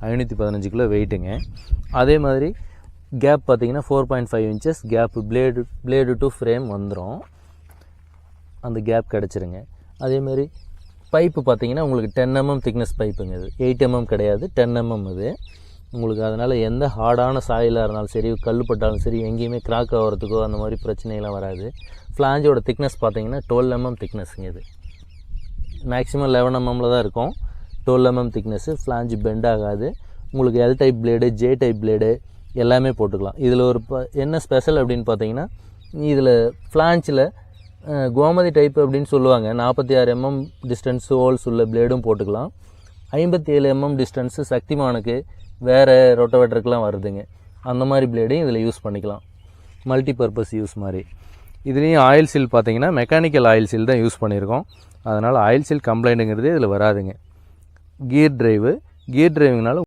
515 kilo வெயிட்டுங்க. அதே மாதிரி gap பார்த்தீங்கன்னா 4.5 inches gap blade to frame வந்துடும். அந்த கேப் கிடச்சிருங்க. அதேமாதிரி பைப்பு பார்த்தீங்கன்னா உங்களுக்கு 10 mm திக்னஸ் பைப்புங்க. இது 8 mm கிடையாது, 10 mm இது உங்களுக்கு. அதனால் எந்த ஹார்டான சாயிலாக இருந்தாலும் சரி, கல் பட்டாலும் சரி, எங்கேயுமே கிராக் ஆகிறதுக்கோ அந்த மாதிரி பிரச்சனைலாம் வராது. ஃப்ளாஞ்சோட திக்னஸ் பார்த்தீங்கன்னா 12 mm திக்னஸ்ங்க. இது மேக்ஸிமம் 11 mm தான் இருக்கும். 12 mm திக்னஸ்ஸு. ஃப்ளாஞ்சு பெண்ட் ஆகாது. உங்களுக்கு L type blade, J type blade எல்லாமே போட்டுக்கலாம். இதில் ஒரு என்ன ஸ்பெஷல் அப்படின்னு பார்த்தீங்கன்னா, இதில் ஃப்ளாஞ்சில் கோமதி டைப் அப்படின்னு சொல்லுவாங்க. 46 mm டிஸ்டன்ஸ் ஹோல்ஸ் உள்ள பிளேடும் போட்டுக்கலாம். 57 mm டிஸ்டன்ஸு சக்திமானுக்கு வேறு ரொட்டவேட்டருக்குலாம் வருதுங்க. அந்த மாதிரி பிளேடையும் இதில் யூஸ் பண்ணிக்கலாம். மல்டி பர்பஸ் யூஸ் மாதிரி. இதுலேயும் ஆயில் சீல் பார்த்தீங்கன்னா மெக்கானிக்கல் ஆயில் சீல் தான் யூஸ் பண்ணியிருக்கோம். அதனால் ஆயில் சீல் கம்ப்ளைண்ட்டுங்கிறது இதில் வராதுங்க. கியர் டிரைவுங்கனால